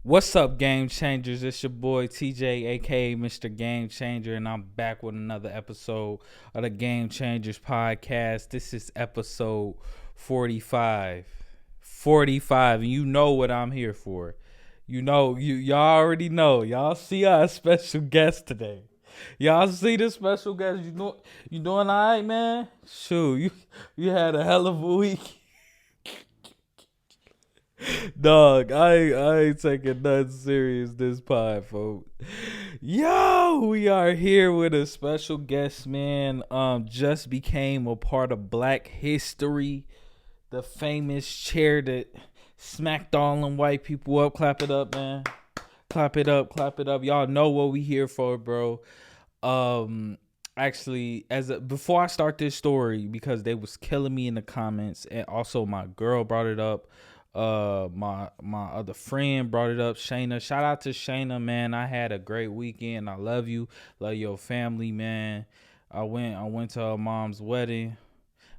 What's up, Game Changers? It's your boy TJ, aka Mr. Game Changer, and I'm back with another episode of the Game Changers Podcast. This is episode 45. 45, and you know what I'm here for. Y'all already know. Y'all see our special guest today. Y'all see this special guest? You doing all right, man? Shoot, you had a hell of a week. Dog, I ain't taking nothing serious this pod, folks. Yo, we are here with a special guest, man. Just became a part of Black History, the famous chair that smacked all them white people up. Clap it up, man. Clap it up, clap it up. Y'all know what we here for, bro. Actually, before I start this story, because they was killing me in the comments, and also my girl brought it up. My other friend brought it up, Shayna. Shout out to Shayna, man. I had a great weekend. I love you. Love your family, man. I went to her mom's wedding.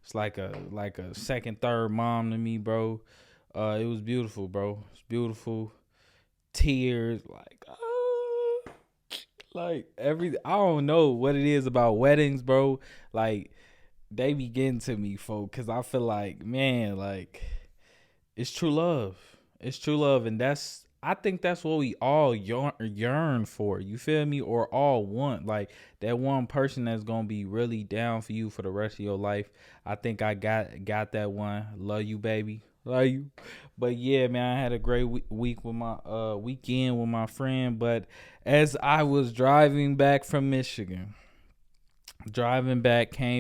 It's like a second, third mom to me, bro. It was beautiful, bro. It's beautiful. Tears, I don't know what it is about weddings, bro. Like, they be getting to me, folks, because I feel like, man, like, it's true love. It's true love, and I think that's what we all yearn for. You feel me? Or all want, like that one person that's gonna be really down for you for the rest of your life. I think I got that one. Love you, baby. Love you. But yeah, man, I had a great week with my weekend with my friend. But as I was driving back from Michigan, came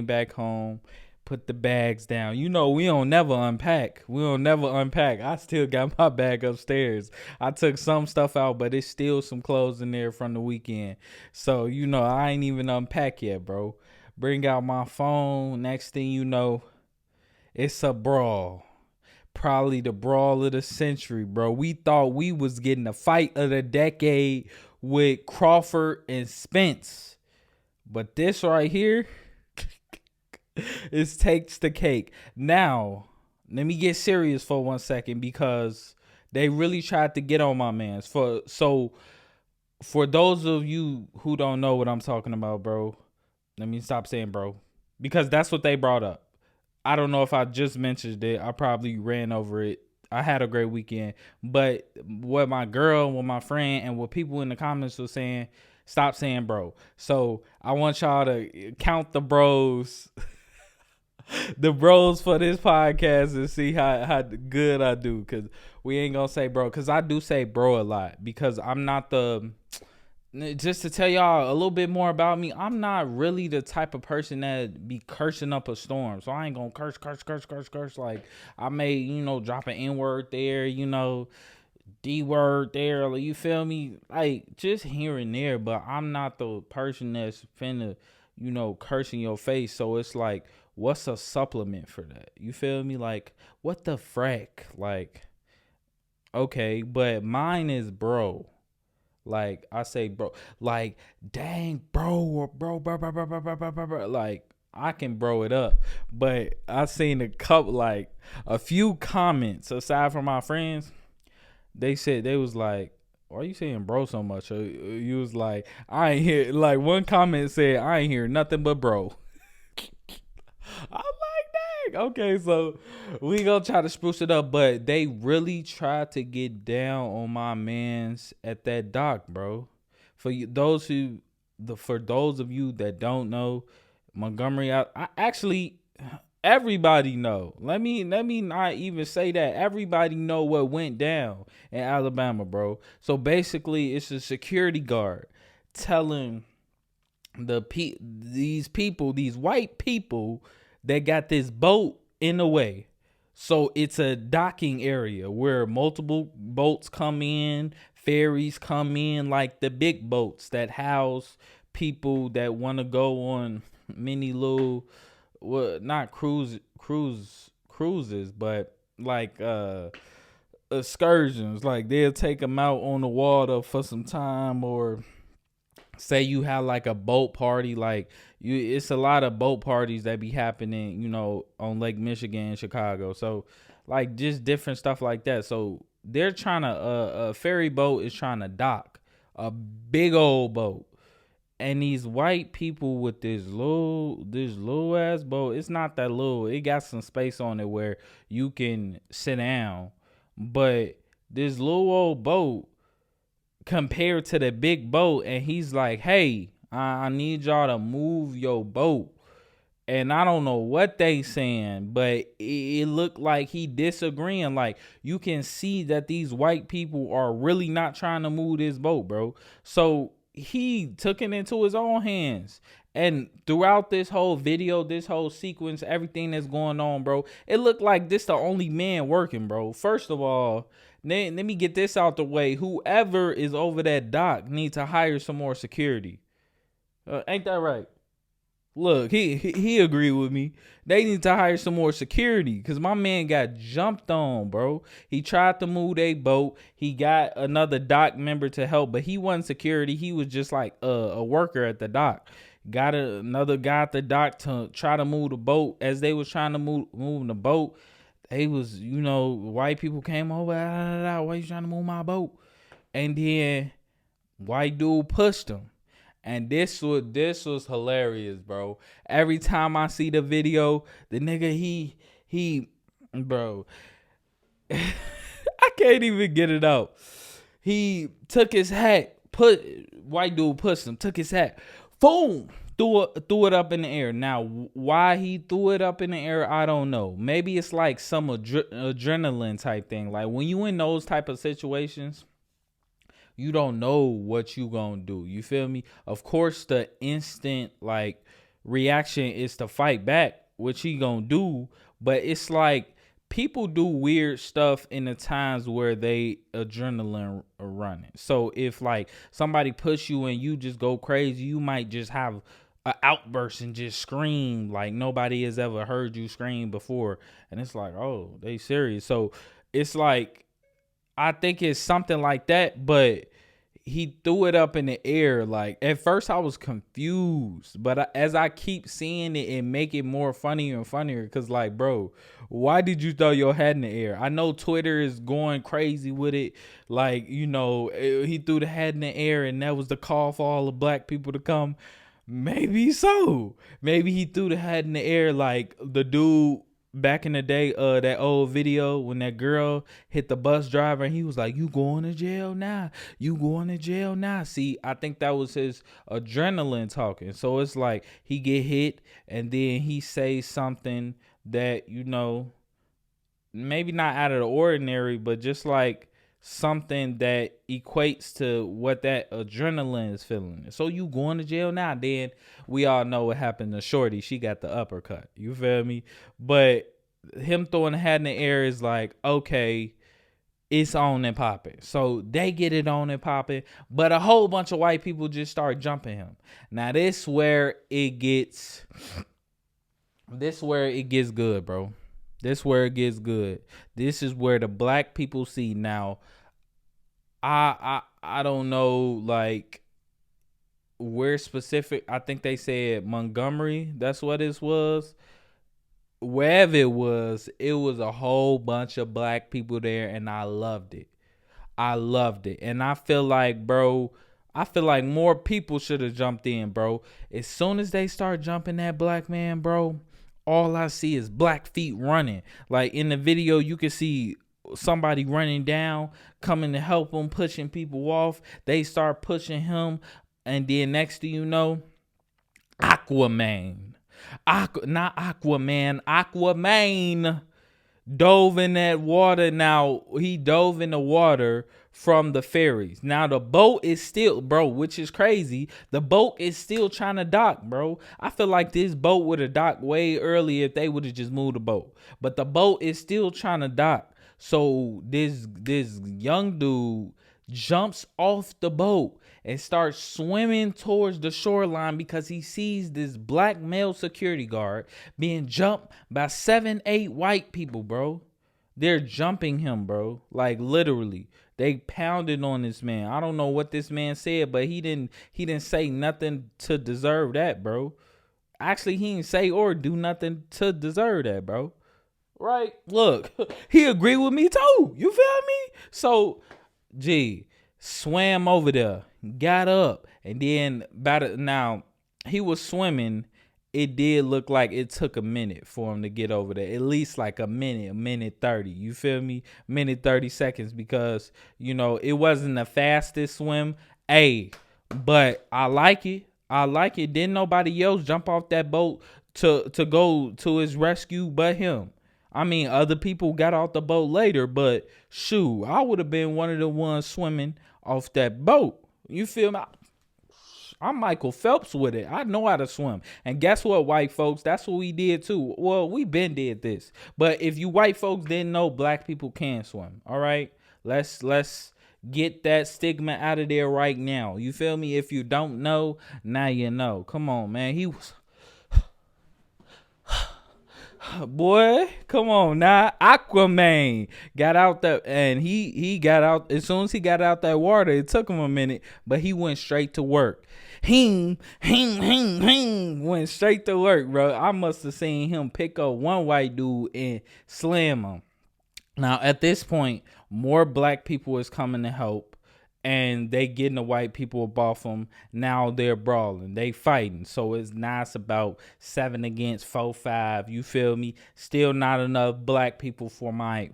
back home. Put the bags down. You know, we don't never unpack. I still got my bag upstairs. I took some stuff out, but it's still some clothes in there from the weekend. So, you know, I ain't even unpack yet, bro. Bring out my phone. Next thing you know, it's a brawl. Probably the brawl of the century, bro. We thought we was getting a fight of the decade with Crawford and Spence. But this right here, it takes the cake. Now, let me get serious for 1 second, because they really tried to get on my mans. For those of you who don't know what I'm talking about, bro, let me stop saying bro, because that's what they brought up. I don't know if I just mentioned it. I probably ran over it. I had a great weekend. But what my girl, what my friend, and what people in the comments were saying, stop saying bro. So I want y'all to count the bros. The bros for this podcast, and see how good I do, because we ain't gonna say bro, because I do say bro a lot, because I'm not just to tell y'all a little bit more about me, I'm not really the type of person that be cursing up a storm. So I ain't gonna curse. Like, I may, drop an N-word there, D-word there, like, you feel me? Like, just here and there, but I'm not the person that's finna, cursing your face. So it's like, what's a supplement for that? You feel me? Like, what the frack? Like, okay, but mine is bro. Like, I say bro. Like, dang, bro, or bro. Like, I can bro it up. But I seen a few comments aside from my friends. They said, they was like, why are you saying bro so much? You was like, I ain't hear, like, one comment said, I ain't hear nothing but bro. I'm like, dang. Okay, so we gonna try to spruce it up, but they really tried to get down on my mans at that dock, bro. For those of you that don't know, Montgomery, I actually, everybody know. Let me not even say that. Everybody know what went down in Alabama, bro. So basically, it's a security guard telling these white people that got this boat in the way. So it's a docking area where multiple boats come in, ferries come in, like the big boats that house people that want to go on many little, well, not cruises, but like excursions. Like, they'll take them out on the water for some time, or say you have like a boat party. Like, it's a lot of boat parties that be happening, on Lake Michigan and Chicago. So, like, just different stuff like that. So They're trying to a ferry boat is trying to dock a big old boat. And these white people with this little ass boat, it's not that little. It got some space on it where you can sit down. But this little old boat compared to the big boat, and he's like, hey, I need y'all to move your boat. And I don't know what they saying, but it looked like he disagreeing. Like, you can see that these white people are really not trying to move this boat, bro. So he took it into his own hands. And throughout this whole video, this whole sequence, everything that's going on, bro, it looked like this the only man working, bro. First of all, let me get this out the way. Whoever is over that dock needs to hire some more security. Ain't that right? Look, he agreed with me. They need to hire some more security because my man got jumped on, bro. He tried to move a boat. He got another dock member to help, but he wasn't security. He was just like a worker at the dock. Got another guy at the dock to try to move the boat. As they was trying to move the boat, they was, white people came over. Why you trying to move my boat? And then white dude pushed him. And this was hilarious, bro. Every time I see the video, the nigga he bro, I can't even get it out. He took his hat, white dude pushed him, took his hat, boom, threw it up in the air. Now, why he threw it up in the air, I don't know. Maybe it's like some adrenaline type thing. Like when you in those type of situations, you don't know what you gonna do. You feel me? Of course, the instant like reaction is to fight back, which he gonna do. But it's like people do weird stuff in the times where they adrenaline are running. So if like somebody push you and you just go crazy, you might just have an outburst and just scream like nobody has ever heard you scream before. And it's like, oh, they serious. So it's like, I think it's something like that, but he threw it up in the air. Like at first I was confused, but as I keep seeing it and make it more funnier and funnier, because like, bro, why did you throw your hat in the air? I know Twitter is going crazy with it. Like, he threw the hat in the air and that was the call for all the black people to come. Maybe so. Maybe he threw the hat in the air like the dude back in the day, that old video when that girl hit the bus driver and he was like, you going to jail now. You going to jail now. See, I think that was his adrenaline talking. So it's like he get hit and then he says something that, maybe not out of the ordinary, but just like something that equates to what that adrenaline is feeling. So you going to jail now. Then we all know what happened to Shorty. She got the uppercut. You feel me? But him throwing the hat in the air is like, okay, it's on and popping. So they get it on and popping, but a whole bunch of white people just start jumping him. Now this where it gets good, bro. This where it gets good. This is where the black people see. Now, I don't know like where specific. I think they said Montgomery. That's what this was. Wherever it was a whole bunch of black people there, and I loved it. And I feel like, bro, more people should have jumped in, bro. As soon as they start jumping that black man, bro, all I see is black feet running. Like in the video, you can see somebody running down, coming to help him, pushing people off. They start pushing him, and then next thing you know, Aquaman dove in that water. Now he dove in the water from the ferries. Now the boat is still, bro, which is crazy. The boat is still trying to dock, bro. I feel like this boat would have docked way earlier if they would have just moved the boat. But the boat is still trying to dock. So this young dude jumps off the boat and starts swimming towards the shoreline because he sees this black male security guard being jumped by 7-8 white people, bro. They're jumping him, bro. Like literally. They pounded on this man. I don't know what this man said, but he didn't say nothing to deserve that, bro. Actually, he didn't say or do nothing to deserve that, bro. right? Look, he agreed with me too. You feel me? So, G swam over there, got up, and then now he was swimming. It did look like it took a minute for him to get over there. At least like a minute 30. You feel me? Minute 30 seconds, because it wasn't the fastest swim. Hey, but I like it. I like it. Didn't nobody else jump off that boat to go to his rescue but him. I mean, other people got off the boat later, but shoot, I would have been one of the ones swimming off that boat. You feel me? I'm Michael Phelps with it. I know how to swim. And guess what, white folks? That's what we did too. Well, we been did this. But if you white folks didn't know, black people can swim. All right? Let's get that stigma out of there right now. You feel me? If you don't know, now you know. Come on, man. He was boy, come on now. Aquaman got out there, and he got out. As soon as he got out that water, it took him a minute, but he went straight to work. Went straight to work, bro. I must have seen him pick up one white dude and slam him. Now, at this point, more black people is coming to help, and they getting the white people up off them. Now they're brawling, they fighting. So it's nice about 7 against 4-5. You feel me? Still not enough black people for my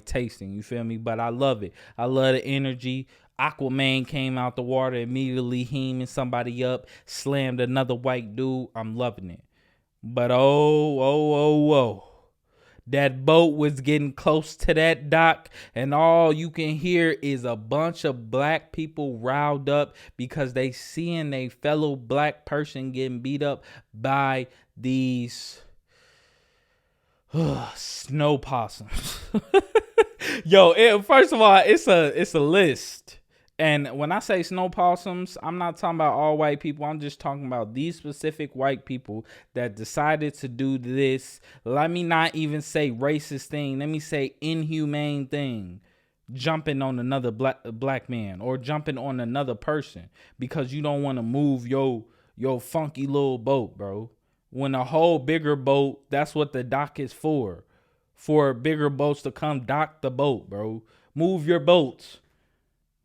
tasting. You feel me? But I love it. I love the energy. Aquaman came out the water immediately, heaming somebody up, slammed another white dude. I'm loving it. But oh. That boat was getting close to that dock, and all you can hear is a bunch of black people riled up because they seeing a fellow black person getting beat up by these snow possums. Yo, first of all, it's a list. And when I say snow possums, I'm not talking about all white people. I'm just talking about these specific white people that decided to do this. Let me not even say racist thing. Let me say inhumane thing. Jumping on another black man, or jumping on another person because you don't want to move your funky little boat, bro. When a whole bigger boat, that's what the dock is for. For bigger boats to come dock the boat, bro. Move your boats.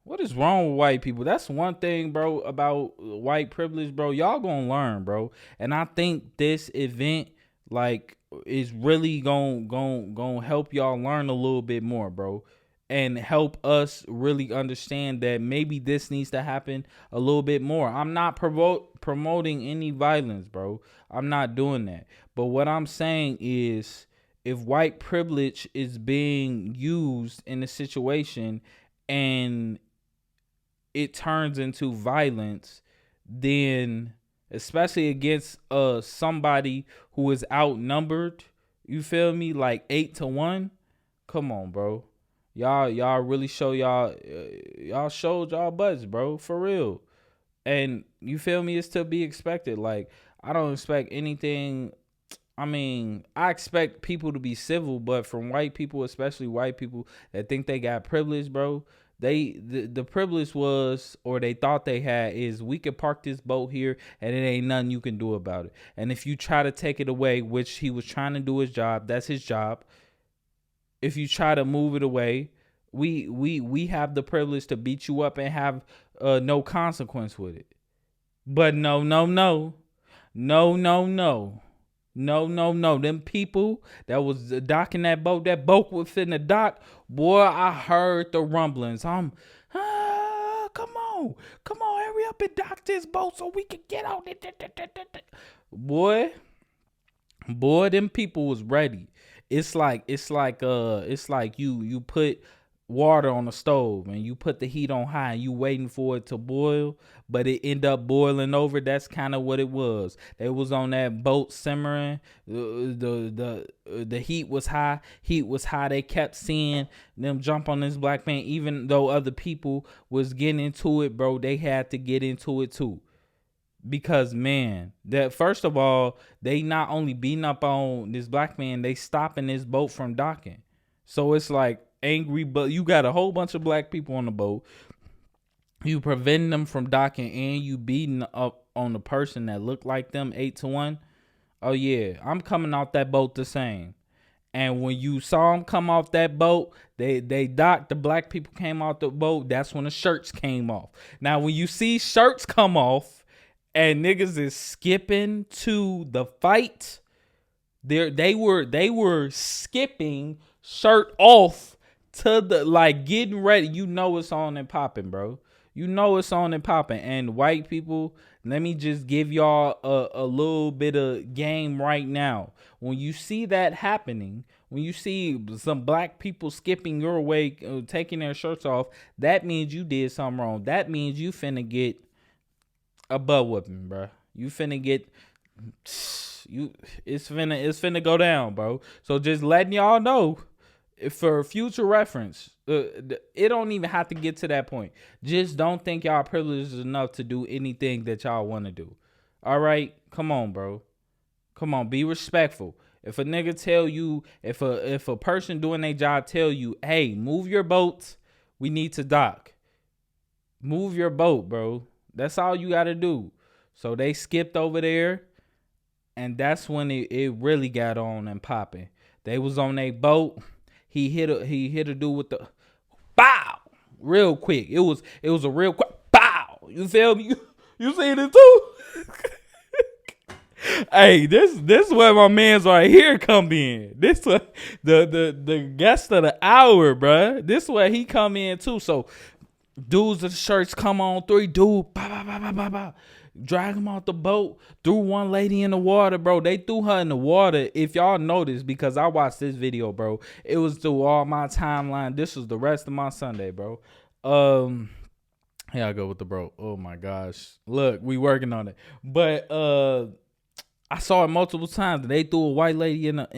What is wrong with white people? That's one thing, bro, about white privilege, bro. Y'all gonna learn, bro. And I think this event, like, is really gonna help y'all learn a little bit more, bro. And help us really understand that maybe this needs to happen a little bit more. I'm not promoting any violence, bro. I'm not doing that. But what I'm saying is, if white privilege is being used in a situation and it turns into violence, then especially against somebody who is outnumbered, you feel me, like 8-1. Come on, bro. Y'all really show y'all showed y'all butts, bro, for real. And you feel me, it's to be expected. Like, I don't expect anything. I mean, I expect people to be civil, but from white people, especially white people that think they got privilege, bro, the privilege was, or they thought they had, is we could park this boat here and it ain't nothing you can do about it. And if you try to take it away, which he was trying to do his job, that's his job. If you try to move it away, we have the privilege to beat you up and have no consequence with it. But no. Them people that was docking that boat was in the dock. Boy, I heard the rumblings. Come on, hurry up and dock this boat so we can get on it. Boy, them people was ready. It's like you put water on the stove and you put the heat on high and you waiting for it to boil, but it end up boiling over. That's kind of what it was. They was on that boat simmering. The heat was high. They kept seeing them jump on this black man, even though other people was getting into it, bro. They had to get into it too. Because, man, that first of all, they not only beating up on this black man, they stopping this boat from docking. So it's like angry, but you got a whole bunch of black people on the boat. You preventing them from docking, and you beating up on the person that looked like them 8-1. Oh yeah, I'm coming out that boat the same. And when you saw them come off that boat, they docked. The black people came off the boat. That's when the shirts came off. Now, when you see shirts come off and niggas is skipping to the fight, they were skipping shirt off to the like getting ready. You know it's on and popping, bro. You know it's on and popping. And white people, let me just give y'all a little bit of game right now. When you see that happening, when you see some black people skipping your way, taking their shirts off, that means you did something wrong. That means you finna get a butt whooping, bro. You finna get it's finna go down, bro. So just letting y'all know, for future reference, it don't even have to get to that point. Just don't think y'all privileged enough to do anything that y'all want to do. All right, come on, bro. Come on, be respectful. If a nigga tell you, if a person doing their job tell you, hey, move your boat, we need to dock. Move your boat, bro. That's all you gotta do. So they skipped over there, and that's when it really got on and popping. They was on their boat. He hit a dude with the bow real quick. It was a real quick bow. You feel me? You seen it too? Hey, this where my man's right here come in. This the guest of the hour, bruh. This where he come in too. So dudes with the shirts come on, 3 dudes, drag him off the boat, threw one lady in the water, bro. They threw her in the water. If y'all noticed, because I watched this video, bro, it was through all my timeline. This was the rest of my Sunday, bro. Here I go with the bro. Oh my gosh. Look, we working on it. But I saw it multiple times. They threw a white lady in a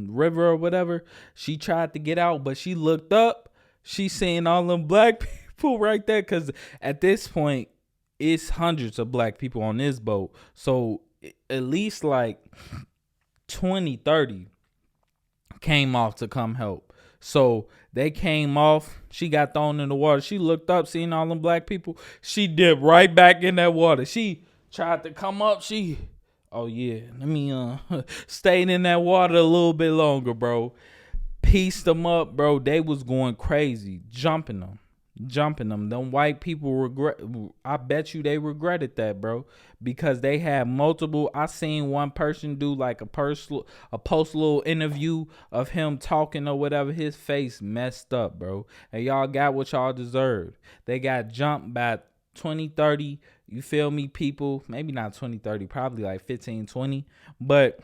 river or whatever. She tried to get out, but she looked up. She seen all them black people right there. Cause at this point, it's hundreds of black people on this boat. So at least like 20, 30 came off to come help. So they came off. She got thrown in the water. She looked up, seen all them black people. She dipped right back in that water. She tried to come up. Oh yeah, let me stayed in that water a little bit longer, bro. Pieced them up, bro. They was going crazy, jumping them. Them white people I bet you they regretted that, bro, because they had multiple. I seen one person do like a post little interview of him talking or whatever. His face messed up, bro. And y'all got what y'all deserved. They got jumped by 20, 30. You feel me, people? Maybe not 20, 30, probably like 15, 20. But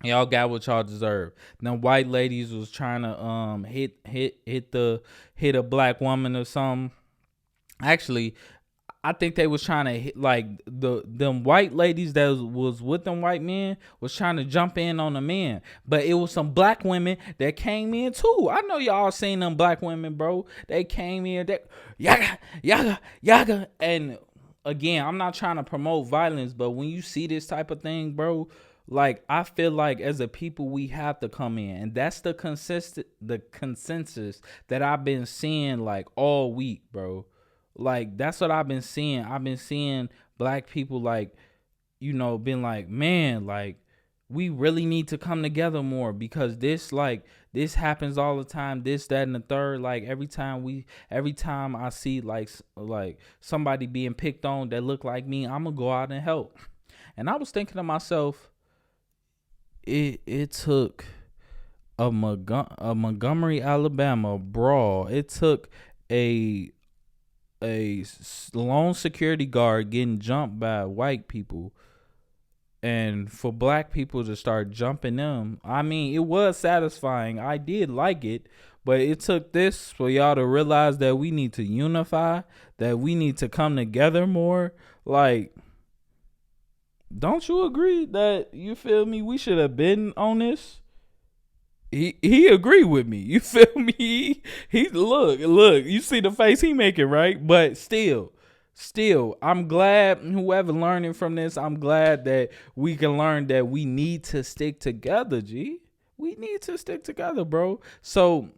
y'all got what y'all deserve. Them white ladies was trying to hit a black woman or something. Actually, I think they was trying to hit, like, them white ladies that was with them white men was trying to jump in on the men. But it was some black women that came in too. I know y'all seen them black women, bro. They came in, that yaga. And again, I'm not trying to promote violence, but when you see this type of thing, bro, like, I feel like as a people we have to come in, and that's the consensus that I've been seeing like all week, bro. Like, that's what I've been seeing. I've been seeing black people, like, you know, been like, man, like, we really need to come together more, because this happens all the time, this, that, and the third. Like, every time I see like somebody being picked on that look like me, I'm gonna go out and help. And I was thinking to myself, it took a Montgomery, Alabama brawl. It took a lone security guard getting jumped by white people, and for black people to start jumping them. I mean, it was satisfying. I did like it, but it took this for y'all to realize that we need to unify, that we need to come together more. Like, don't you agree that, you feel me, we should have been on this? He agreed with me. You feel me? He look, you see the face he making, right? But still, I'm glad whoever learning from this, I'm glad that we can learn that we need to stick together, G. We need to stick together, bro. So,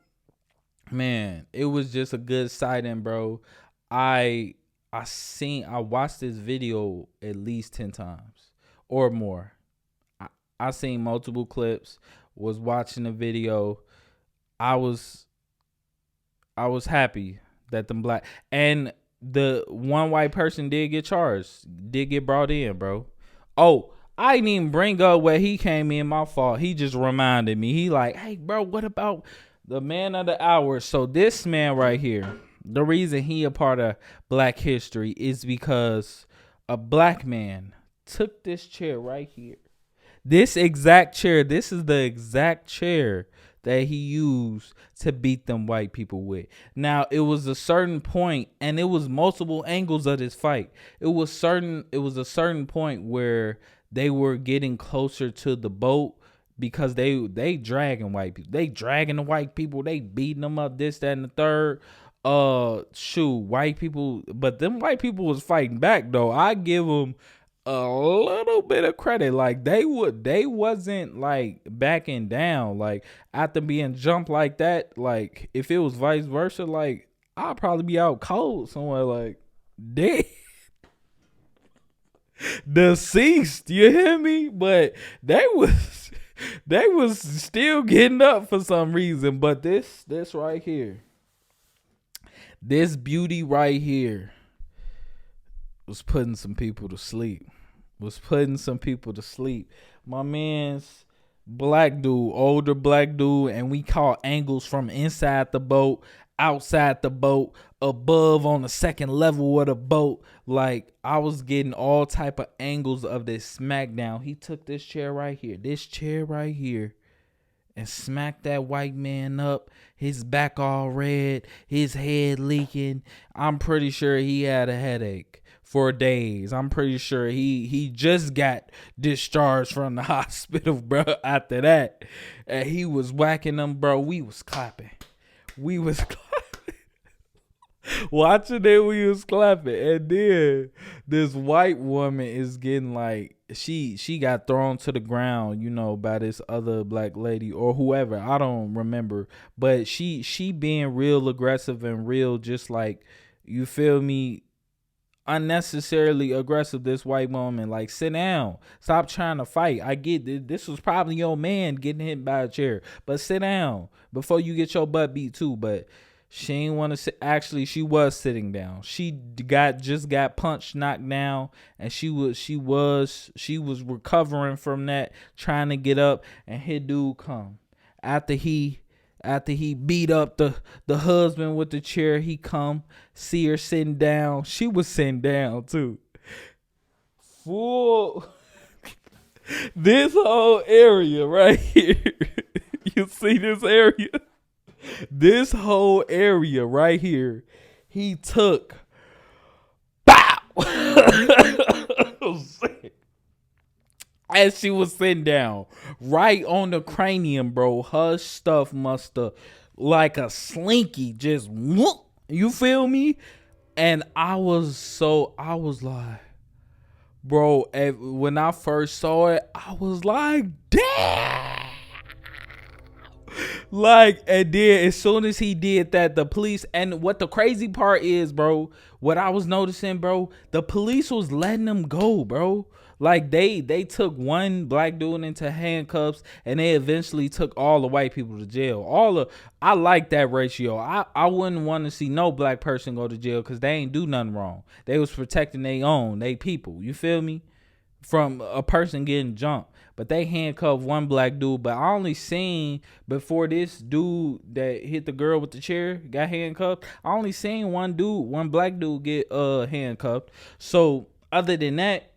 man, it was just a good sighting, bro. I watched this video at least 10 times or more. I seen multiple clips. was watching the video, I was happy that them black and the one white person did get charged, did get brought in, bro. Oh, I didn't even bring up where he came in. My fault. He just reminded me. He like, hey, bro, what about the man of the hour? So this man right here, the reason he a part of Black history is because a black man took this chair right here. This exact chair, this is the exact chair that he used to beat them white people with. Now, it was a certain point, and it was multiple angles of this fight. It was a certain point where they were getting closer to the boat because they dragging white people. They dragging the white people, they beating them up, this, that, and the third. White people, but them white people was fighting back though. I give them a little bit of credit. Like they wasn't like backing down. Like after being jumped like that, like if it was vice versa, like I'd probably be out cold somewhere, like dead. Deceased, you hear me? But they was still getting up for some reason. But this right here, this beauty right here was putting some people to sleep. My man's black dude, older black dude, and we caught angles from inside the boat, outside the boat, above on the second level of the boat. Like I was getting all type of angles of this smackdown. He took this chair right here, and smacked that white man up. His back all red, his head leaking. I'm pretty sure he had a headache for days. I'm pretty sure he just got discharged from the hospital, bro, after that. And he was whacking them, bro. We was clapping. Watching it, we was clapping. And then this white woman is getting like, she got thrown to the ground, you know, by this other black lady or whoever. I don't remember. But she being real aggressive and real, just like, you feel me, unnecessarily aggressive. This white woman, like, sit down, stop trying to fight. I get it. This was probably your man getting hit by a chair, but sit down before you get your butt beat too. But she ain't want to sit. Actually, she was sitting down. She just got punched, knocked down, and she was recovering from that, trying to get up. And his dude come after he beat up the husband with the chair. He come see her sitting down. She was sitting down too. Full this whole area right here. You see this area? This whole area right here, he took. Bow! As she was sitting down, right on the cranium, bro. Her stuff must have, like a slinky, just whoop. You feel me? And I was like, bro, when I first saw it, I was like, damn. Like, and then as soon as he did that, the police, and what the crazy part is, bro, what I was noticing, bro, the police was letting them go, bro. Like they took one black dude into handcuffs, and they eventually took all the white people to jail. I like that ratio. I wouldn't want to see no black person go to jail because they ain't do nothing wrong. They was protecting they people. You feel me? From a person getting jumped. But they handcuffed one black dude. But I only seen, before this dude that hit the girl with the chair got handcuffed, I only seen one black dude get handcuffed. So other than that,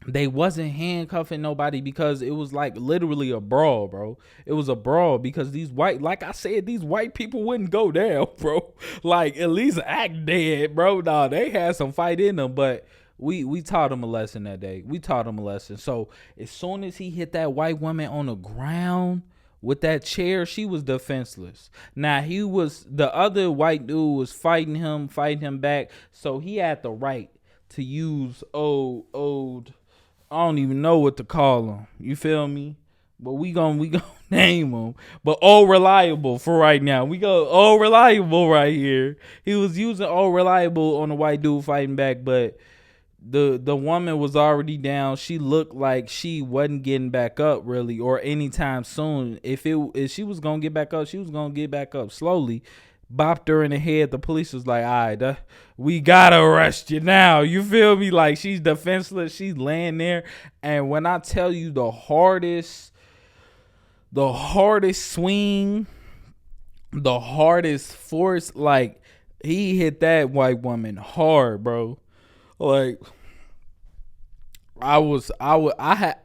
they wasn't handcuffing nobody because it was like literally a brawl, bro. It was a brawl because these white, like I said, these white people wouldn't go down, bro. Like at least act dead, bro. Nah, they had some fight in them, but we taught them a lesson that day. We taught them a lesson. So as soon as he hit that white woman on the ground with that chair, she was defenseless. Now the other white dude was fighting him back. So he had the right to use old. I don't even know what to call him. You feel me? But we gonna name him. But old reliable for right now. We go old reliable right here. He was using old reliable on the white dude fighting back, but The woman was already down. She looked like she wasn't getting back up really or anytime soon. If she was gonna get back up, she was gonna get back up slowly. Bopped her in the head. The police was like, all right, we gotta arrest you now. You feel me? Like, she's defenseless. She's laying there. And when I tell you the hardest swing, the hardest force, like, he hit that white woman hard, bro. Like, I had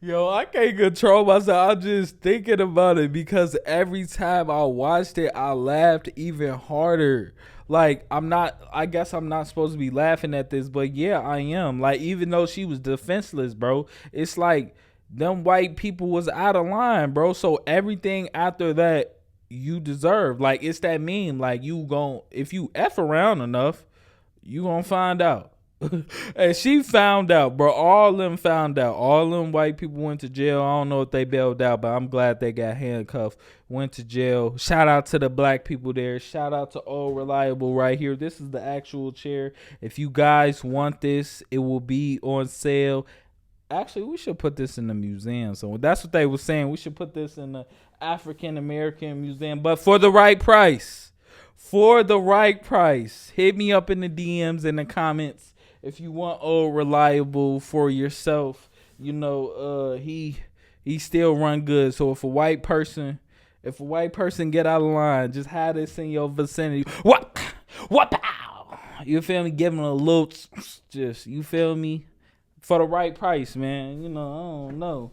yo, I can't control myself. I'm just thinking about it because every time I watched it, I laughed even harder. Like, I guess I'm not supposed to be laughing at this, but yeah, I am. Like, even though she was defenseless, bro, it's like them white people was out of line, bro. So everything after that you deserve. Like, it's that meme. Like, if you F around enough, you gonna find out. And she found out, bro. All them found out. All them white people went to jail. I don't know if they bailed out, but I'm glad they got handcuffed. Went to jail. Shout out to the black people there. Shout out to Old Reliable right here. This is the actual chair. If you guys want this, it will be on sale. Actually, we should put this in the museum. So that's what they were saying. We should put this in the African American Museum, but for the right price. For the right price. Hit me up in the DMs and the comments if you want Old Reliable for yourself. You know, he still run good. So if a white person get out of line, just have this in your vicinity. What? Pow? You feel me? Give him a little, just, you feel me? For the right price, man. You know, I don't know.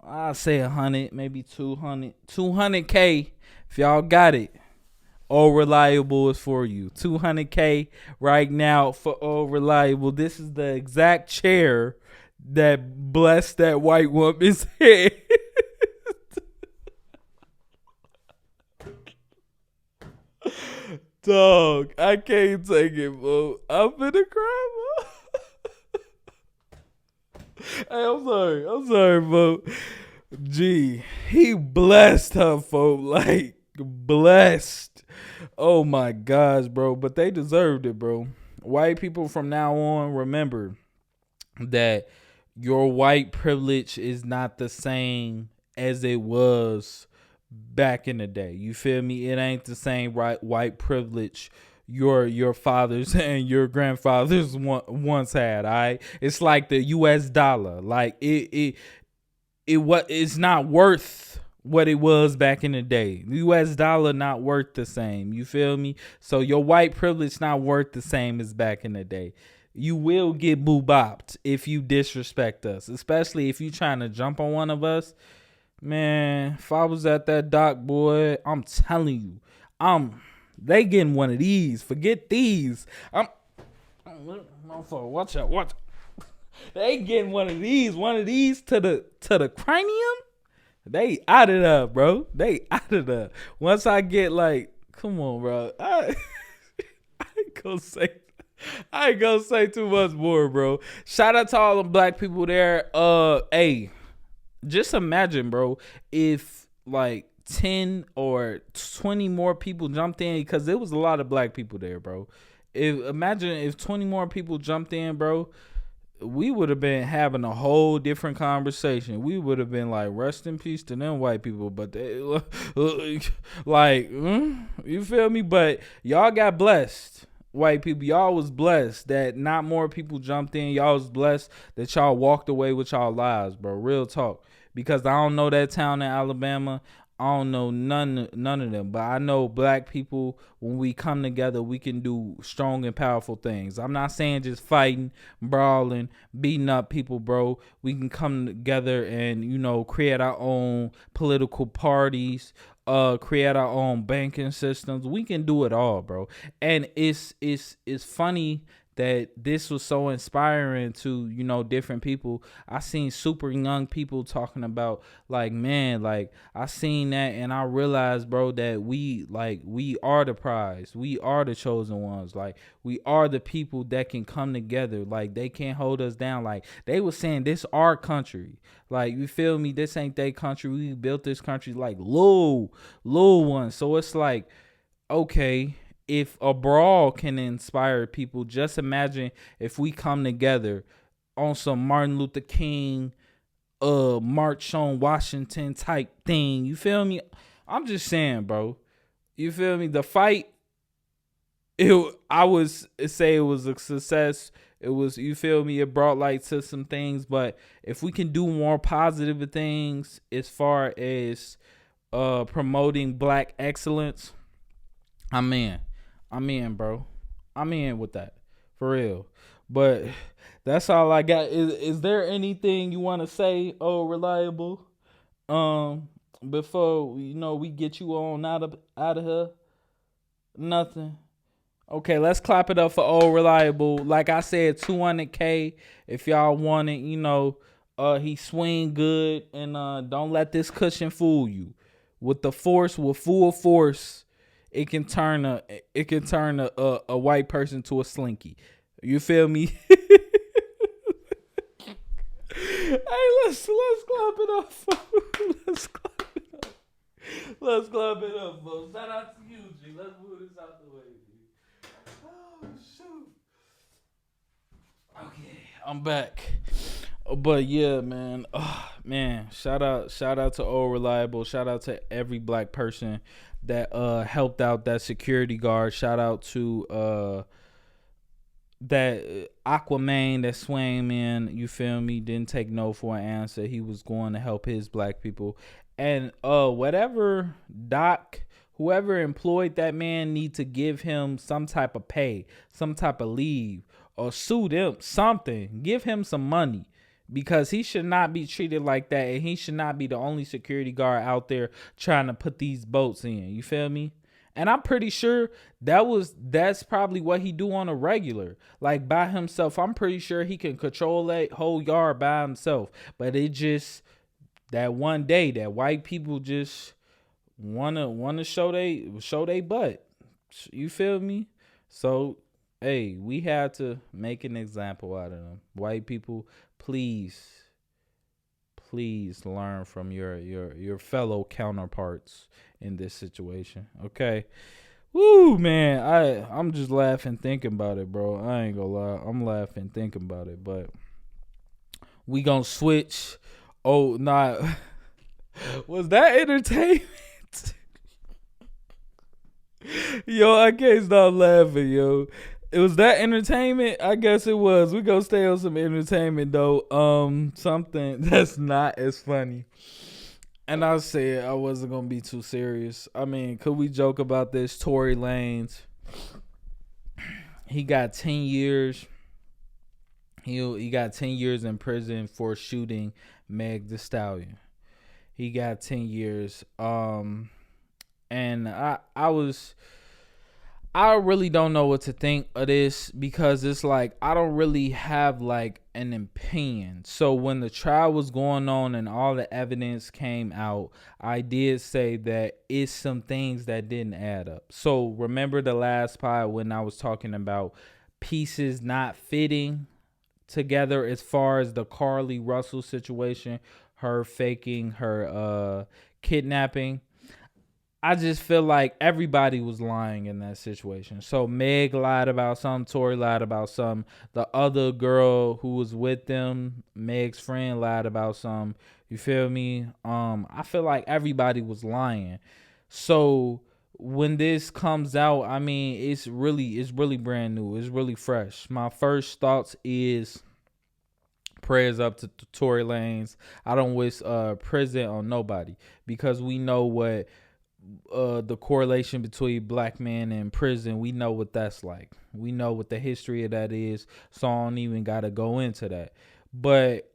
I'll say 100, maybe 200. 200K if y'all got it. Old Reliable is for you. 200K right now for Old Reliable. This is the exact chair that blessed that white woman's head. Dog, I can't take it, bro. I'm finna cry, bro. Hey, I'm sorry, bro. Gee, he blessed her, folks. Like, blessed. Oh my gosh, bro. But they deserved it, bro. White people from now on, remember that your white privilege is not the same as it was back in the day. You feel me? It ain't the same white privilege your fathers and your grandfathers once had. All right, it's like the U.S. dollar. Like it's not worth what it was back in the day. The U.S. dollar not worth the same. You feel me? So your white privilege not worth the same as back in the day. You will get boo-bopped if you disrespect us, especially if you trying to jump on one of us. Man, if I was at that dock, boy, I'm telling you, they getting one of these. Forget these. Watch out. They getting one of these to the cranium. They out of there, bro. They out of there. Once I get like, come on, bro. I ain't gonna say too much more, bro. Shout out to all the black people there. Hey, just imagine, bro, if like 10 or 20 more people jumped in, because there was a lot of black people there, bro. Imagine if 20 more people jumped in, bro. We would have been having a whole different conversation. We would have been like, rest in peace to them white people. But they, like, you feel me? But y'all got blessed, white people. Y'all was blessed that not more people jumped in. Y'all was blessed that y'all walked away with y'all lives, bro. Real talk. Because I don't know that town in Alabama. I don't know none of them, but I know black people, when we come together, we can do strong and powerful things. I'm not saying just fighting, brawling, beating up people, bro. We can come together and, you know, create our own political parties, create our own banking systems. We can do it all, bro. And it's funny that this was so inspiring to, you know, different people. I seen super young people talking about, like, man, like, I seen that and I realized, bro, that we are the prize. We are the chosen ones. Like, we are the people that can come together. Like, they can't hold us down. Like, they were saying this our country. Like, you feel me? This ain't their country. We built this country like little one. So it's like, okay, if a brawl can inspire people, just imagine if we come together on some Martin Luther King march on Washington type thing. You feel me? I'm just saying, bro. You feel me? The fight, I would say it was a success. It was, you feel me? It brought light to some things, but if we can do more positive things as far as promoting black excellence, I'm in. I'm in, bro. I'm in with that. For real. But that's all I got. Is there anything you want to say, oh reliable? Before we get you on out of here? Nothing. Okay, let's clap it up for old reliable. Like I said, 200K if y'all want it. He swing good, and don't let this cushion fool you. With full force, it can turn a white person to a slinky. You feel me? Hey, let's clap it up. Let's clap it up. Let's clap it up, folks. Shout out to you, G. Let's move this out the way, G. Oh shoot. Okay, I'm back. But yeah, man. Man, shout out to Old Reliable. Shout out to every black person that helped out that security guard. Shout out to that Aquaman that swam in, you feel me, didn't take no for an answer. He was going to help his black people. And whatever whoever employed that man, need to give him some type of pay, some type of leave, or sue them, something. Give him some money, because he should not be treated like that, and he should not be the only security guard out there trying to put these boats in. You feel me? And I'm pretty sure that's probably what he do on a regular, like by himself. I'm pretty sure he can control that whole yard by himself. But it just, that one day that white people just wanna show they butt. You feel me? So hey, we had to make an example out of them. White people, please learn from your fellow counterparts in this situation. Okay. Woo, man. I'm just laughing thinking about it, bro. I ain't gonna lie. I'm laughing thinking about it. But we gonna switch. Oh, nah. Was that entertainment? Yo, I can't stop laughing, yo. It was that entertainment? I guess it was. We gonna stay on some entertainment though. Something that's not as funny. And I said I wasn't gonna be too serious. I mean, could we joke about this? Tory Lanez, he got 10 years. He got 10 years in prison for shooting Meg Thee Stallion. He got 10 years. And I really don't know what to think of this, because it's like I don't really have like an opinion. So when the trial was going on and all the evidence came out, I did say that it's some things that didn't add up. So remember the last pod when I was talking about pieces not fitting together, as far as the Carly Russell situation, her faking her kidnapping. I just feel like everybody was lying in that situation. So Meg lied about something, Tory lied about something. The other girl who was with them, Meg's friend, lied about something. You feel me? I feel like everybody was lying. So when this comes out, I mean, it's really brand new. It's really fresh. My first thoughts is prayers up to Tory Lanez. I don't wish prison on nobody, because we know what the correlation between black men and prison. We know what that's like. We know what the history of that is. So I don't even gotta go into that. But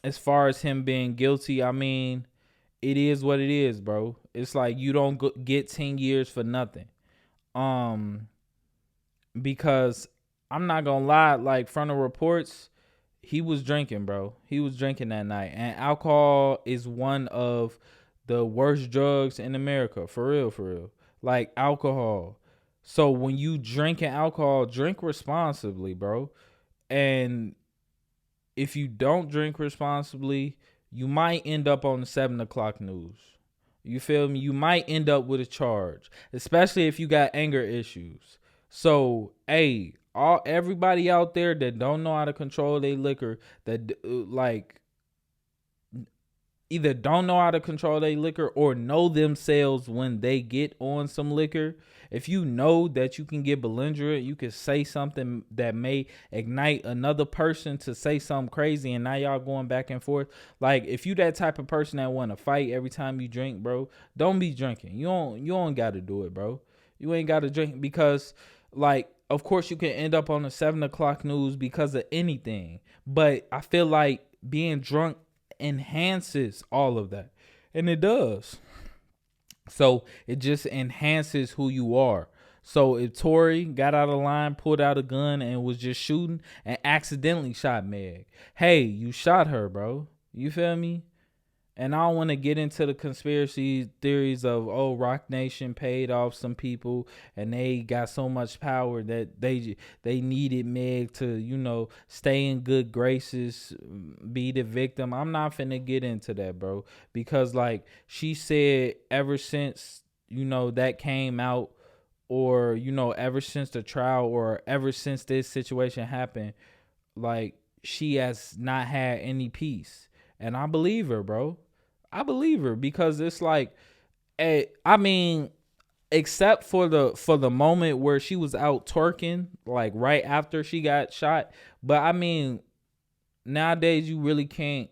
as far as him being guilty, I mean, it is what it is, bro. It's like you don't get 10 years for nothing. Because I'm not gonna lie, like from the reports, he was drinking, bro. He was drinking that night, and alcohol is one of the worst drugs in America, for real. Like alcohol. So when you drinking alcohol, drink responsibly, bro. And if you don't drink responsibly, you might end up on the 7 o'clock news. You feel me? You might end up with a charge, especially if you got anger issues. So, hey, everybody out there that don't know how to control their liquor, that like either don't know how to control their liquor or know themselves when they get on some liquor. If you know that you can get belligerent, you can say something that may ignite another person to say something crazy, and now y'all going back and forth. Like, if you that type of person that want to fight every time you drink, bro, don't be drinking. You don't got to do it, bro. You ain't got to drink because, like, of course you can end up on the 7 o'clock news because of anything. But I feel like being drunk enhances all of that, and it does. So it just enhances who you are. So if Tory got out of line, pulled out a gun, and was just shooting and accidentally shot Meg, hey, you shot her, bro. You feel me? And I don't want to get into the conspiracy theories of, oh, Rock Nation paid off some people and they got so much power that they needed Meg to, stay in good graces, be the victim. I'm not finna get into that, bro, because like she said, ever since that came out, or ever since the trial, or ever since this situation happened, like she has not had any peace. And I believe her, bro. I believe her because it's like, I mean, except for the moment where she was out twerking, like right after she got shot. But I mean, nowadays you really can't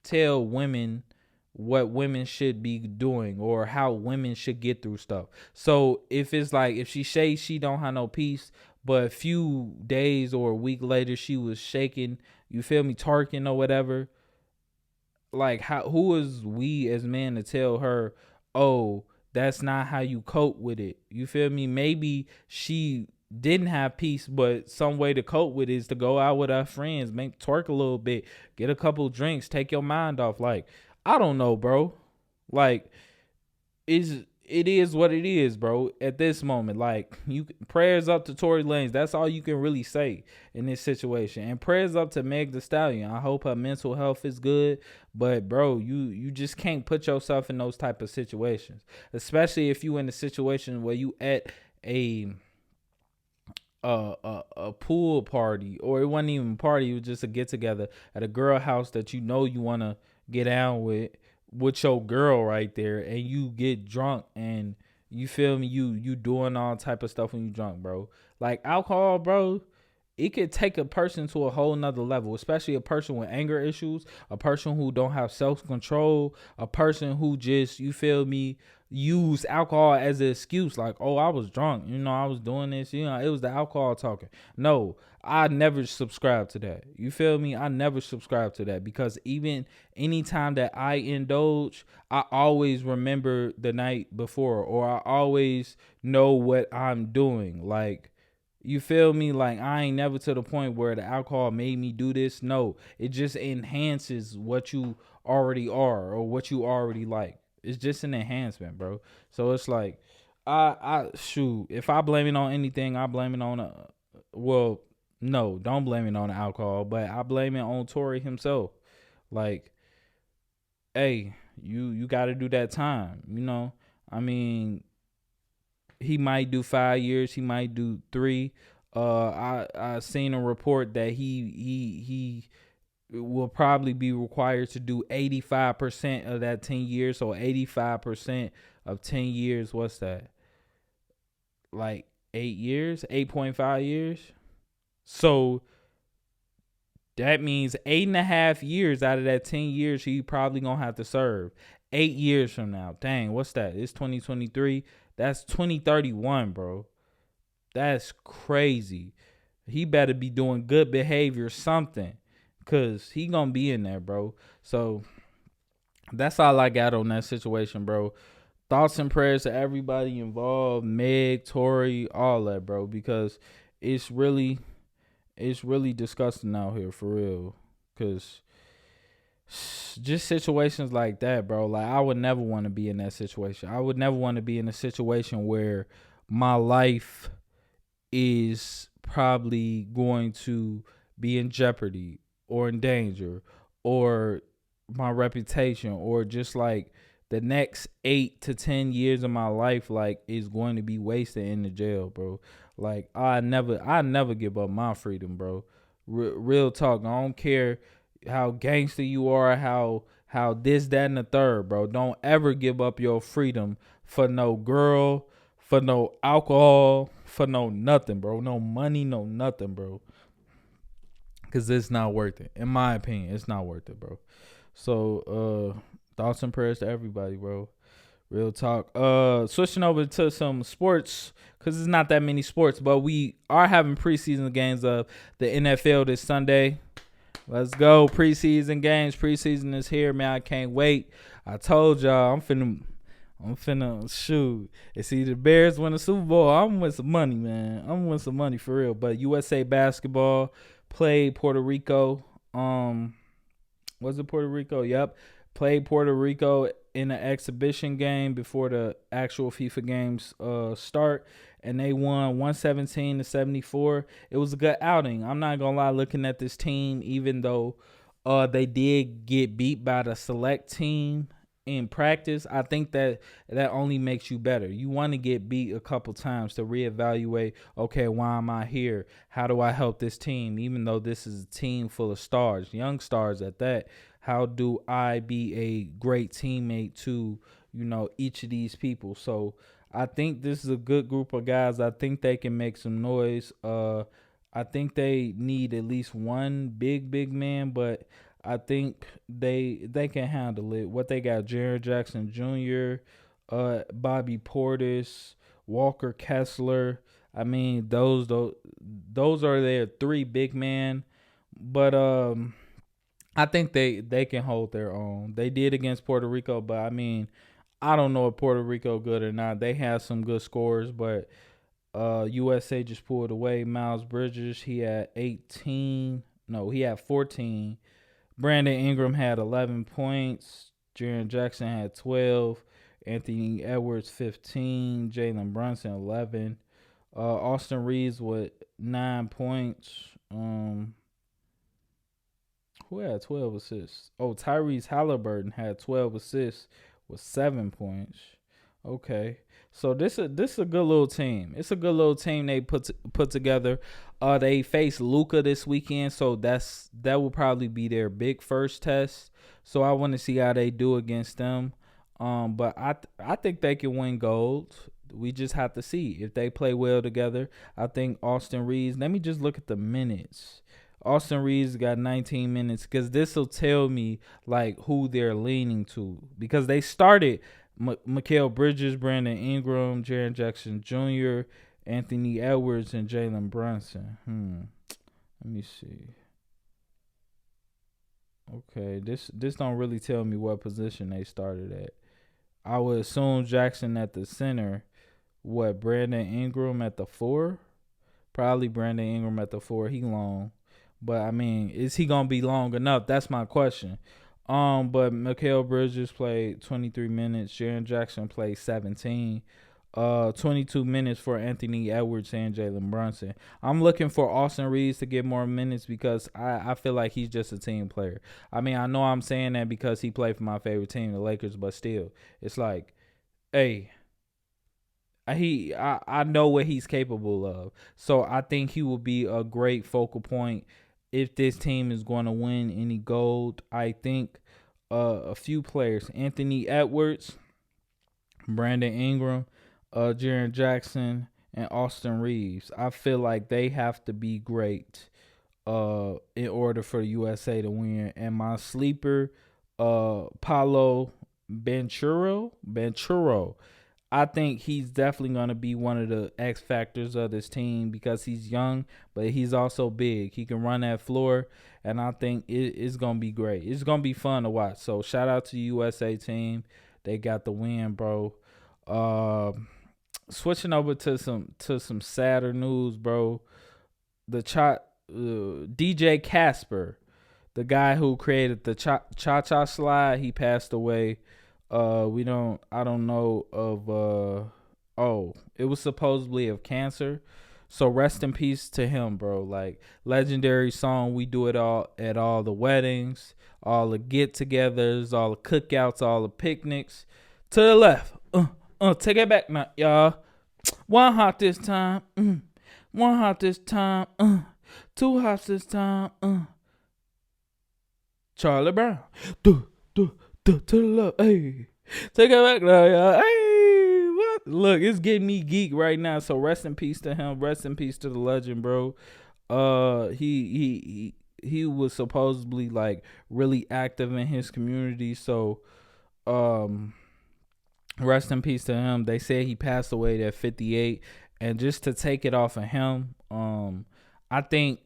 tell women what women should be doing or how women should get through stuff. So if it's like, if she says she don't have no peace, but a few days or a week later she was shaking, you feel me, twerking or whatever, like, who is we as men to tell her, oh, that's not how you cope with it? You feel me? Maybe she didn't have peace, but some way to cope with it is to go out with her friends, make twerk a little bit, get a couple drinks, take your mind off. Like, I don't know, bro. Like, it is what it is, bro. At this moment, like, you prayers up to Tory Lanez. That's all you can really say in this situation. And prayers up to Meg Thee Stallion. I hope her mental health is good. But bro, you just can't put yourself in those type of situations, especially if you in a situation where you at a pool party, or it wasn't even a party, it was just a get together at a girl house that you want to get down with your girl right there, and you get drunk, and you feel me, you doing all type of stuff when you drunk, bro. Like, alcohol, bro, it could take a person to a whole nother level, especially a person with anger issues, a person who don't have self-control, a person who just, you feel me, use alcohol as an excuse. Like, oh, I was drunk, I was doing this, it was the alcohol talking. No, I never subscribe to that. You feel me? I never subscribe to that, because even anytime that I indulge, I always remember the night before, or I always know what I'm doing. Like, you feel me? Like, I ain't never to the point where the alcohol made me do this. No, it just enhances what you already are, or what you already like. It's just an enhancement, bro. So it's like, I shoot, if I blame it on anything, I blame it on well, no, don't blame it on the alcohol, but I blame it on Tory himself. Like, hey, you got to do that time. I mean, he might do 5 years, he might do 3. I seen a report that he will probably be required to do 85% of that 10 years. So 85% of 10 years, what's that? Like 8 years, 8.5 years. So that means 8.5 years out of that 10 years he probably gonna have to serve. 8 years from now, dang, what's that? It's 2023. That's 2031, bro. That's crazy. He better be doing good behavior, something, cause he gonna be in there, bro. So that's all I got on that situation, bro. Thoughts and prayers to everybody involved, Meg, Tory, all that, bro, because it's really disgusting out here, for real. Cause just situations like that, bro. Like, I would never want to be in that situation. I would never want to be in a situation where my life is probably going to be in jeopardy or in danger, or my reputation, or just like the next 8 to 10 years of my life like is going to be wasted in the jail, bro. Like I never give up my freedom, bro. Real talk. I don't care how gangster you are, how this, that, and the third, bro. Don't ever give up your freedom for no girl, for no alcohol, for no nothing, bro. No money, no nothing, bro. Cause it's not worth it. In my opinion, it's not worth it, bro. So thoughts and prayers to everybody, bro. Real talk. Switching over to some sports, cause it's not that many sports, but we are having preseason games of the NFL this Sunday. Let's go. Preseason games. Preseason is here, man. I can't wait. I told y'all I'm finna shoot. It's either Bears win the Super Bowl. I'm with some money, man. I'm with some money for real. But USA basketball played Puerto Rico. Was it Puerto Rico? Yep. Played Puerto Rico in an exhibition game before the actual FIFA games start, and they won 117-74. It was a good outing. I'm not gonna lie, looking at this team, even though they did get beat by the select team in practice, I think that only makes you better. You want to get beat a couple times to reevaluate, okay, why am I here? How do I help this team? Even though this is a team full of stars, young stars at that, how do I be a great teammate to, each of these people? So I think this is a good group of guys. I think they can make some noise. I think they need at least one big man, but I think they can handle it. What they got: Jaren Jackson Jr., Bobby Portis, Walker Kessler. I mean, those are their three big men. But I think they can hold their own. They did against Puerto Rico, but I mean, I don't know if Puerto Rico good or not. They have some good scores, but USA just pulled away. Miles Bridges, he had 18. No, he had 14. Brandon Ingram had 11 points. Jaren Jackson had 12. Anthony Edwards 15. Jalen Brunson 11. Austin Reeves with 9 points. Who had 12 assists? Oh, Tyrese Halliburton had 12 assists with 7 points. Okay. So this is a good little team. It's a good little team they put together. They face Luka this weekend, so that will probably be their big first test. So I want to see how they do against them. But I think they can win gold. We just have to see if they play well together. I think Austin Reeves. Let me just look at the minutes. Austin Reeves got 19 minutes because this will tell me like who they're leaning to, because they started Mikal Bridges, Brandon Ingram, Jaren Jackson Jr., Anthony Edwards, and Jalen Brunson. Let me see. Okay, this don't really tell me what position they started at. I would assume Jackson at the center. What, Brandon Ingram at the 4? Probably Brandon Ingram at the 4. He long. But, I mean, is he going to be long enough? That's my question. But Mikal Bridges played 23 minutes. Jaren Jackson played 17. 22 minutes for Anthony Edwards and Jalen Brunson. I'm looking for Austin Reeves to get more minutes because I feel like he's just a team player. I mean, I know I'm saying that because he played for my favorite team, the Lakers, but still, it's like, hey, I know what he's capable of. So I think he will be a great focal point if this team is going to win any gold. I think a few players: Anthony Edwards, Brandon Ingram, Jaren Jackson, and Austin Reeves. I feel like they have to be great in order for the USA to win. And my sleeper, Paulo Banchero, I think he's definitely going to be one of the X factors of this team because he's young, but he's also big. He can run that floor, and I think it's going to be great. It's going to be fun to watch. So shout out to the USA team. They got the win, bro. Switching over to some sadder news, bro. The DJ Casper, the guy who created the cha-cha slide, he passed away. I don't know of it was supposedly of cancer. So rest in peace to him, bro. Like, legendary song. We do it all at all the weddings, all the get-togethers, all the cookouts, all the picnics. To the left. Take it back now, y'all. One hop this time. One hop this time. Two hops this time. Charlie Brown. To the left. Hey. Take it back now, y'all. Hey, what? Look, it's getting me geek right now. So rest in peace to him. Rest in peace to the legend, bro. He was supposedly like really active in his community. So, rest in peace to him. They said he passed away at 58, and just to take it off of him, I think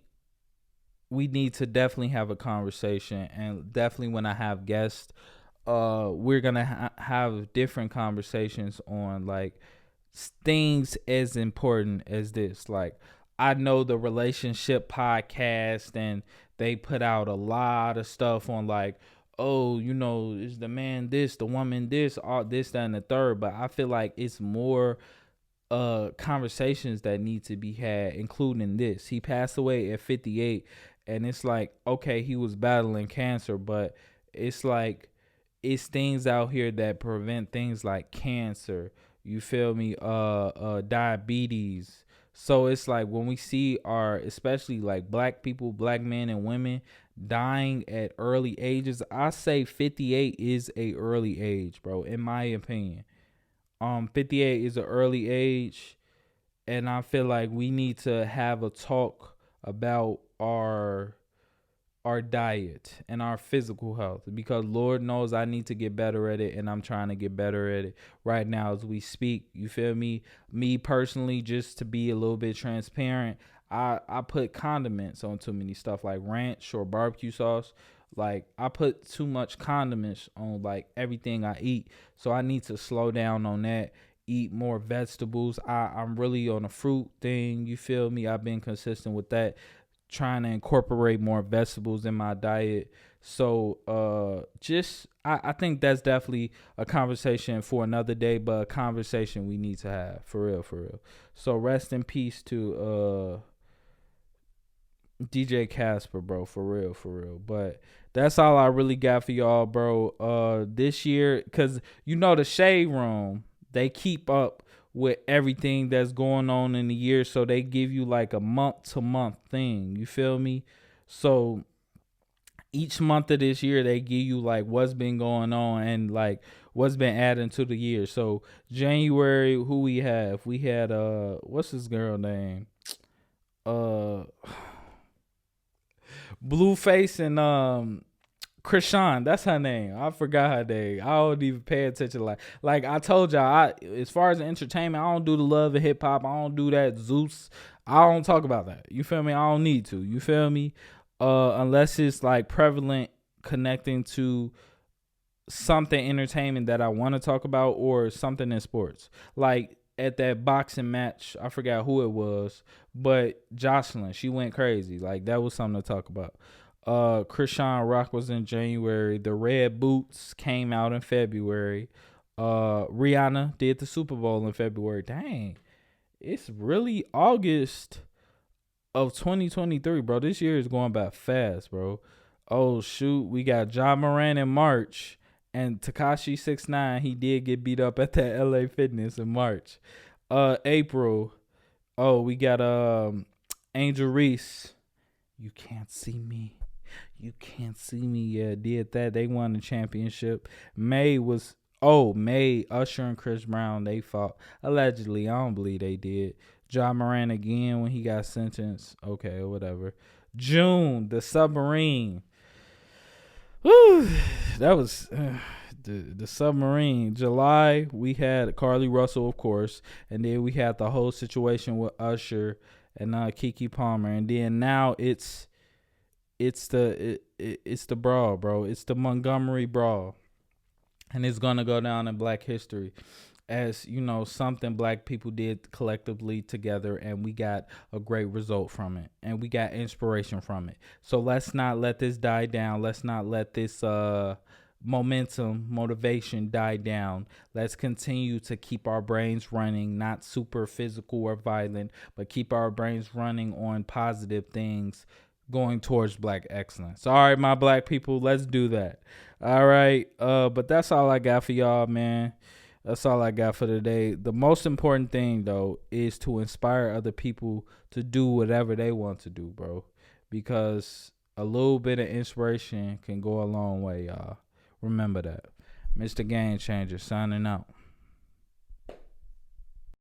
we need to definitely have a conversation, and definitely when I have guests, we're gonna have different conversations on like things as important as this. Like, I know the relationship podcast, and they put out a lot of stuff on like, oh, is the man this, the woman this, all this, that, and the third. But I feel like it's more conversations that need to be had, including this. He passed away at 58, and it's like, okay, he was battling cancer, but it's like, it's things out here that prevent things like cancer. You feel me? Diabetes. So it's like, when we see especially like black people, black men and women dying at early ages, I say 58 is a early age, bro, in my opinion. 58 is an early age, and I feel like we need to have a talk about our diet and our physical health, because Lord knows I need to get better at it, and I'm trying to get better at it right now as we speak. You feel me? Me personally, just to be a little bit transparent, I put condiments on too many stuff, like ranch or barbecue sauce. Like, I put too much condiments on like everything I eat. So I need to slow down on that. Eat more vegetables. I'm really on a fruit thing. You feel me? I've been consistent with that, trying to incorporate more vegetables in my diet. So I think that's definitely a conversation for another day, but a conversation we need to have, for real. So rest in peace to DJ Casper, bro, for real. But that's all I really got for y'all, bro. This year, cause the Shade Room, they keep up with everything that's going on in the year, so they give you like a month to month thing. You feel me? So each month of this year, they give you like what's been going on and like what's been added to the year. So January, who we have? We had what's his girl name? Blueface and Krishan, that's her name. I forgot her name. I don't even pay attention. Like I told y'all, as far as entertainment, I don't do the love of hip hop. I don't do that Zeus. I don't talk about that. You feel me? I don't need to. You feel me? Unless it's like prevalent, connecting to something entertainment that I want to talk about, or something in sports. Like at that boxing match, I forgot who it was, but Jocelyn, she went crazy. Like, that was something to talk about. Krishan Rock was in January. The Red Boots came out in February. Rihanna did the Super Bowl in February. Dang, it's really August of 2023, bro. This year is going by fast, bro. Oh shoot, we got Ja Morant in March, and Tekashi 6ix9ine. He did get beat up at that LA Fitness in March. April. Oh, we got Angel Reese. You can't see me. You can't see me. Yeah, did that. They won the championship. May, Usher and Chris Brown, they fought. Allegedly, I don't believe they did. Ja Morant again when he got sentenced. Okay, or whatever. June, the submarine. Whew, that was the submarine. July, we had Carly Russell, of course, and then we had the whole situation with Usher and Keke Palmer, and then now it's the brawl, bro. It's the Montgomery brawl, and it's gonna go down in Black history as something Black people did collectively together, and we got a great result from it, and we got inspiration from it. So let's not let this die down. Let's not let this motivation die down. Let's continue to keep our brains running, not super physical or violent, but keep our brains running on positive things going towards black excellence. All right, my black people, let's do that. All right. But that's all I got for y'all, man. That's all I got for today. The most important thing though is to inspire other people to do whatever they want to do, bro. Because a little bit of inspiration can go a long way, y'all. Remember that. Mr. Game Changer signing out.